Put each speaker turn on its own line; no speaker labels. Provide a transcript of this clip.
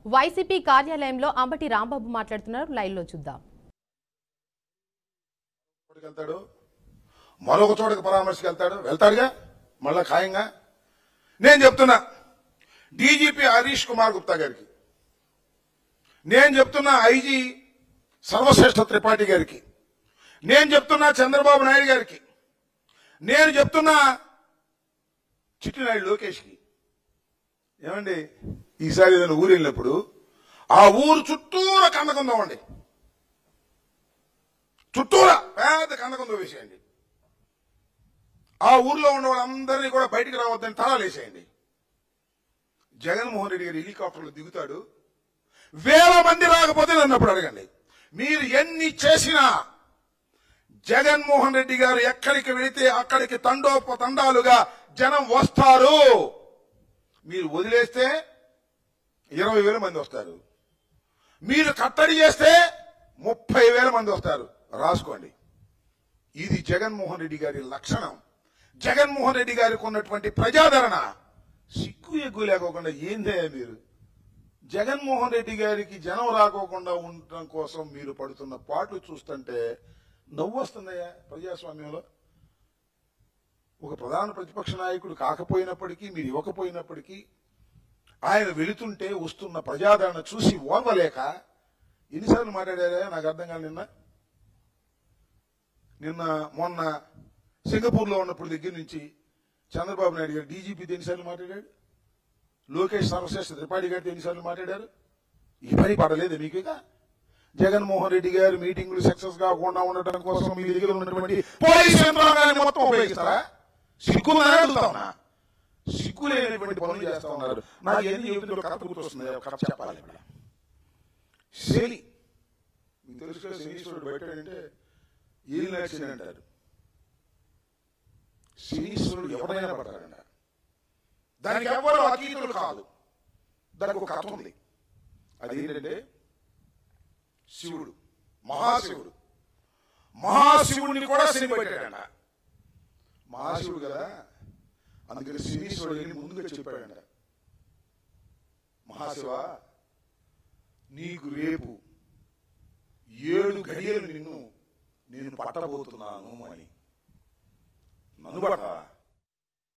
YCP కార్యాలయంలో అంబటి రాంబాబు మాట్లాడుతున్నారు. Live లో చూద్దాం.
మరొక చోటకి పరామర్శకి వెళ్తాడుగా మళ్ళా ఖాయంగా. నేను చెప్తున్నా డీజీపీ హరీష్ కుమార్ గుప్తా గారికి, నేను చెప్తున్నా ఐజీ సర్వశ్రేష్ఠ త్రిపాఠి గారికి, నేను చెప్తున్నా చంద్రబాబు నాయుడు గారికి, నేను చెప్తున్నా చిట్టినాయుడు లోకేష్కి, ఏమండి ఈసారి ఏదైనా ఊరు వెళ్ళినప్పుడు ఆ ఊరు చుట్టూరా కందకుందామండి, చుట్టూరా పెద్ద కందకుందో వేసేయండి. ఆ ఊర్లో ఉన్న వాళ్ళందరినీ కూడా బయటికి రావద్దని తాళాలు వేసేయండి. జగన్మోహన్ రెడ్డి గారు హెలికాప్టర్లో దిగుతాడు, 1000 మంది రాకపోతే నన్ను అప్పుడు అడగండి. మీరు ఎన్ని చేసినా జగన్మోహన్ రెడ్డి గారు ఎక్కడికి వెళితే అక్కడికి తండోపతండాలుగా జనం వస్తారు. మీరు వదిలేస్తే 20,000 మంది వస్తారు, మీరు కట్టడి చేస్తే 30,000 మంది వస్తారు. రాసుకోండి. ఇది జగన్మోహన్ రెడ్డి గారి లక్షణం. జగన్మోహన్ రెడ్డి గారికి ఉన్నటువంటి ప్రజాదరణ. సిగ్గు ఎగ్గు లేకోకుండా ఏందే మీరు జగన్మోహన్ రెడ్డి గారికి జనం రాకోకుండా ఉండటం కోసం మీరు పడుతున్న పాటలు చూస్తుంటే నవ్వు వస్తుందయ్యా. ప్రజాస్వామ్యంలో ఒక ప్రధాన ప్రతిపక్ష నాయకుడు కాకపోయినప్పటికీ, మీరు ఇవ్వకపోయినప్పటికీ, ఆయన వెళుతుంటే వస్తున్న ప్రజాదరణ చూసి ఓర్వలేక ఎన్నిసార్లు మాట్లాడారా నాకు అర్థం కాదు. నిన్న మొన్న సింగపూర్లో ఉన్నప్పుడు దగ్గర నుంచి చంద్రబాబు నాయుడు గారు డీజీపీతో ఎన్నిసార్లు మాట్లాడాడు, లోకేష్ సర్వశ్రేష్ఠ త్రిపాఠి గారితో ఎన్నిసార్లు మాట్లాడారు. ఈ పని పడలేదు మీకు. ఇక జగన్మోహన్ రెడ్డి గారు మీటింగులు సక్సెస్ కాకుండా ఉండటం కోసం మీ దగ్గర ఉన్నటువంటి పోలీస్ యంత్రాంగాన్ని మొత్తం ఉపయోగిస్తారా? సిగ్గులు అడుగుతావునా? సిగ్గు లేనటువంటి పనులు చేస్తా ఉన్నారు. నాకు ఎన్ని చెబుతుందో కథ గుర్తొస్తుంది, కథ చెప్పాలి. శని మీకు తెలుసు, శనీశ్వరుడు పెట్టాడంటే ఏళ్ళు యాక్సిడెంట్ అంటారు. శనీశ్వరుడు ఎవరైనా పడతాడంట. దానికి ఎవరు అతీతులు కాదు. దానికి ఒక కథ ఉంది. అదేంటంటే శివుడు, మహాశివుడు, మహాశివుడిని కూడా శని పెట్టాడంట. మహాశివుడు కదా, అందుకని శనీశ్వరుడు వెళ్ళి ముందుగా చెప్పాడంట, మహాశివ నీకు రేపు 7 గడియలు నేను పట్టబోతున్నాను అని. నన్ను పట్ట